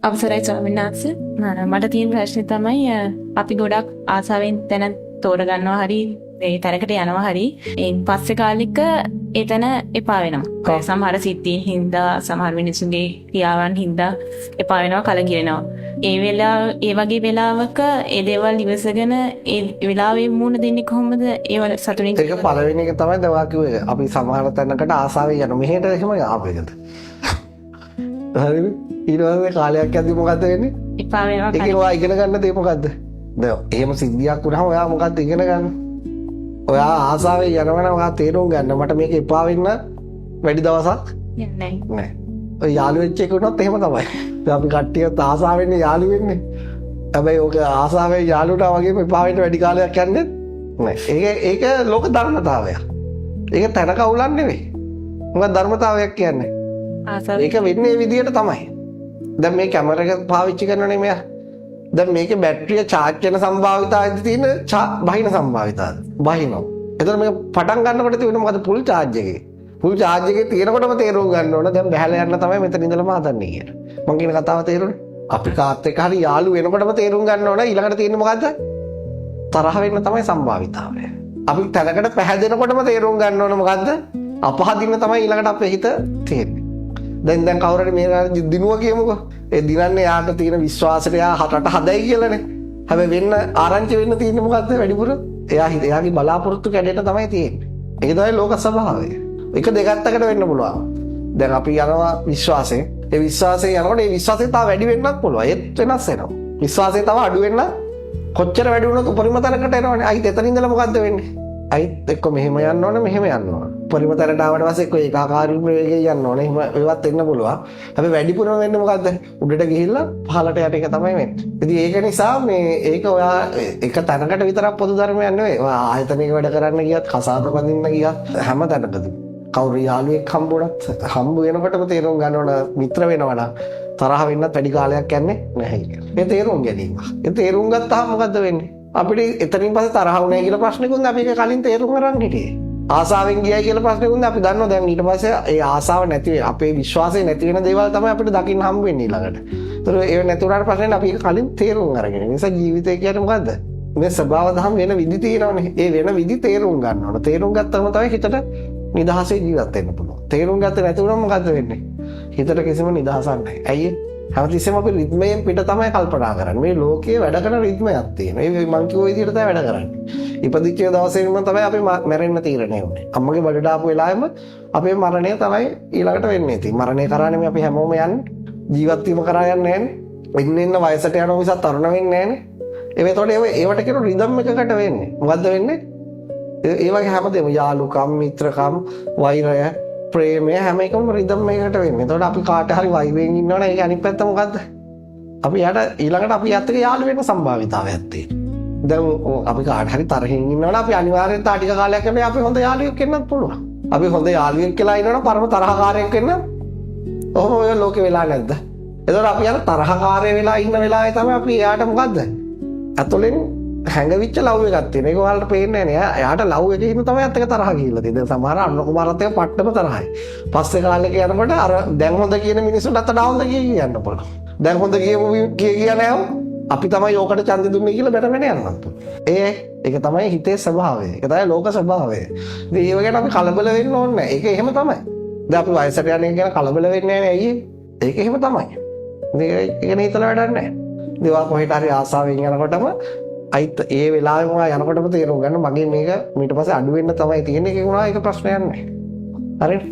අවසරයි ස්වාමීන් වහන්සේ. මට තියෙන ප්‍රශ්නේ තමයි අපි ගොඩක් ආසාවෙන් තැන තෝරගන්නවා හරි ඒ තැනකට යනවා හරි එයින් පස්සේ කාලෙක ඒ තැන එපා වෙනවා. සමහර සිද්ධීන් හින්දා සමහර මිනිසුන්ගේ ක්‍රියාවන් හින්දා එපා වෙනවා කලකිරෙනවා. ඒ වගේ වෙලාවක ඒ දේවල් ඉවසගෙන ඒ වෙලාවේ මුණ දෙන්නේ කොහොමද? ඒව සතුටින් ඒක පළවෙනි එක තමයි දවා කිව්වේ. අපි සමහර තැනකට ආසාවෙන් යනවා. මෙහෙට එහෙම ආපෙකට. හරිද? ඊට පස්සේ කාලයක් යද්දි මොකද්ද වෙන්නේ? එපා වෙනවා. ඒකේ ඔයා ඉගෙන ගන්න දේ මොකද්ද? දැන් එහෙම සිද්ධියක් වුණාම ඔයා මොකද්ද ඉගෙන ගන්න? ඔයා ආසාවෙන් යනවනම් ඔයා තේරුම් ගන්න මට මේක එපා වෙන්න වැඩි දවසක් යන්නේ නෑ. ඔය යාළු වෙච්ච එක උනත් එහෙම තමයි. දැන් අපි කට්ටියත් ආසාවෙන් යාළු වෙන්නේ. හැබැයි ඔක ආසාවෙන් යාළුට වගේම එපා වෙන්න වැඩි කාලයක් යන්නේ නෑ. ඒක ලෝක ධර්මතාවයක්. ඒක තැන කවුලක් නෙවෙයි. මොකද ධර්මතාවයක් කියන්නේ. ඒක වෙන්නේ මේ විදිහට තමයි. දැන් මේ කැමරා එක පාවිච්චි කරනනේ මෙයා. දැන් මේකේ බැටරිය charge වෙන සම්භාවිතාවයද තියෙන බහින සම්භාවිතාවද? බහිනවා. එතකොට මේක පටන් ගන්නකොට තියෙන මොකද full charge එකේ. full charge එකේ තියෙනකොටම තේරුම් ගන්න ඕන දැන් බහැලා යන්න තමයි මෙතන ඉඳලාම හදන්නේ කියලා. මම කියන කතාව තේරුණේ? අපි කාත් එක්ක හරි යාළු වෙනකොටම තේරුම් ගන්න ඕන ඊළඟට තියෙන්නේ මොකද්ද? තරහ වෙන්න තමයි සම්භාවිතාවය. අපි තැනකට පැහැදෙනකොටම තේරුම් ගන්න ඕන මොකද්ද? අපහදින්න තමයි ඊළඟට අපේ හිත තියෙන්නේ. දැන් කවුරුහරි මේ දිනුවා කියමුකෝ. ඒ දිනන්නේ යාට තියෙන විශ්වාසයට යා හටට හදයි කියලානේ. හැබැයි වෙන්න ආරංචි වෙන්න තියෙන්නේ මොකද්ද වැඩිපුර? එයාගේ බලාපොරොත්තු කැඩෙන්න තමයි තියෙන්නේ. ඒක තමයි ලෝක ස්වභාවය. එක දෙකත්තකට වෙන්න පුළුවන්. දැන් අපි යනවා විශ්වාසයෙන්. ඒ විශ්වාසයෙන් යනකොට ඒ විශ්වාසය තව වැඩි වෙන්නත් පුළුවන්. ඒත් වෙනස් වෙනවා. විශ්වාසය තව අඩු වෙන්න කොච්චර වැඩි වුණත් උපරිම තැනකට එනවනේ. අයිත් එතන ඉඳලා මොකද්ද වෙන්නේ? අයිත් එක්ක මෙහෙම යන්න ඕන මෙහෙම යන්න ඕන. උපරිම තැනට ආවට පස්සේ එක්ක ඒකාකාරී වේගයෙන් යන්න ඕනේ. එහෙම ඒවත් එන්න පුළුවන්. හැබැයි වැඩිපුරම වෙන්නේ මොකද්ද? උඩට ගිහිල්ලා පහළට යට එක තමයි වෙන්නේ. ඉතින් ඒක නිසා ඒක ඔයා එක තැනකට විතරක් පොදු ධර්මයක් නෙවෙයි. ඔයා ආයතනයක වැඩ කරන්න ගියත්, කසාද බඳින්න ගියත් හැම තැනකදී කවුරු යාළුවෙක් හම්බුනත් හම්බ වෙනකොටම තේරුම් ගන්න ඕන මිත්‍ර වෙනවා නම් තරහ වෙන්නත් වැඩි කාලයක් යන්නේ නැහැ කියලා. ඒ තේරුම් ගැනීම. ඒ තේරුම් ගත්තාම මොකද්ද වෙන්නේ? අපිට එතනින් පස්සේ තරහ වුණා කියලා ප්‍රශ්නකුත් අපි ඒක කලින් තේරුම් අරන් හිටියේ. ආසාවෙන් ගියයි කියලා ප්‍රශ්නකුත් අපි දන්නවා දැන් ඊට පස්සේ ඒ ආසාව නැති වෙන අපේ විශ්වාසය නැති වෙන දේවල් තමයි අපිට දකින්න හම්බ වෙන්නේ ඊළඟට. ඒතර ඒ නැති වුණාට පස්සේ අපි ඒක කලින් තේරුම් අරගෙන. ඒ නිසා ජීවිතය කියන්නේ මොකද්ද? මේ ස්වභාව දහම් වෙන විදි තියෙනවනේ. ඒ වෙන විදි තේරුම් ගන්න ඕන. තේරුම් ගත්තම තමයි හිතට නිදහසේ ජීවත් වෙන්න පුළුවන්. තේරුම් ගත්තේ නැති වුණොත් මොකද්ද වෙන්නේ? හිතට කිසිම නිදහසක් නැහැ. ඇයි ඒ? හැමතිස්සෙම අපි රිද්මයෙන් පිට තමයි කල්පනා කරන්නේ. මේ ලෝකයේ වැඩ කරන රිද්මයක් තියෙනවා. ඒ මං කිව්ව විදිහට තමයි වැඩ කරන්නේ. ඉපදිච්ච දවසේම තමයි අපි මැරෙන්න තීරණය වුනේ. අම්මගේ බඩට ආපු වෙලාවෙම අපේ මරණය තමයි ඊළඟට වෙන්නේ. ඉතින් මරණය කරානේ මේ අපි හැමෝම යන්නේ. ජීවත් වීම කරා යන්නේ නැහැනේ. එන්න වයසට යනවා මිසක් තරුණ වෙන්නේ නැහැනේ. ඒවට කියන රිද්ම් එකකට වෙන්නේ. මොකද්ද වෙන්නේ? ඒ වගේ හැමදේම යාළුකම්, මිත්‍රකම්, වෛරය, ප්‍රේමය හැම එකම රිද්ම් එකකට වෙන්නේ. එතකොට අපි කාට හරි වෛරයෙන් ඉන්නවනේ ඒක අනිත් පැත්ත මොකද්ද? අපි යට ඊළඟට අපි යත් එක යාළු වෙන්න සම්භාවිතාවයක් තියෙනවා. දැන් අපි කාට හරි තරහින් ඉන්නවනේ අපි අනිවාර්යෙන් තා ටික කාලයක් යනකොට අපි හොඳ යාළුවෙක් වෙන්නත් පුළුවන්. අපි හොඳ යාළුවෙක් කියලා ඉන්නවනම් පරම තරහකාරයෙක් වෙන්න ඔහොම ඔය ලෝකේ වෙලා නැද්ද? එතකොට අපි අර තරහකාරය වෙලා ඉන්න වෙලාවේ තමයි අපි එයාට මොකද්ද? අතොලෙන් හැඟවිච්ච ලව් එකක් තියෙන. ඒක ඔයාලට පේන්නේ නැහැ. එයාට ලව් එකේ හින්දා තමයි අත් එක තරහ ගිහිල්ලා තියෙන්නේ. දැන් සමහර අන්න කුමාරත් එක පට්ටම තරහයි. පස්සේ කාලෙක යනකොට අර දැන් හොඳ කියන මිනිස්සුන්ට අත ඩවුන්ද කියන්න පුළුවන්. දැන් හොඳ කිය නෑ අපි තමයි ඕකට ඡන්දෙ දුන්නේ කියලා බැට යනවා. ඒක තමයි හිතේ ස්වභාවය. ඒක තමයි ලෝක ස්වභාවය. ඉතින් ඒව ගැන අපි කලබල වෙන්න ඕනේ නැහැ. ඒක එහෙම තමයි. දැන් අපි වයසට යන එක ගැන කලබල වෙන්නේ නැහැ ඇයි? ඒක එහෙම තමයි. ඒක නේ හිතලා වැඩක් නැහැ. දේවා කොහෙට හරි ආසාවෙන් යනකොටම අයිත් ඒ වෙලාවෙම යනකොටම තේරුම් ගන්න මගේ මේක ඊට පස්සේ අඩු වෙන්න තමයි තියෙන්නේ. ඒක උනා ඒක ප්‍රශ්නයක් නැහැ. හරිද?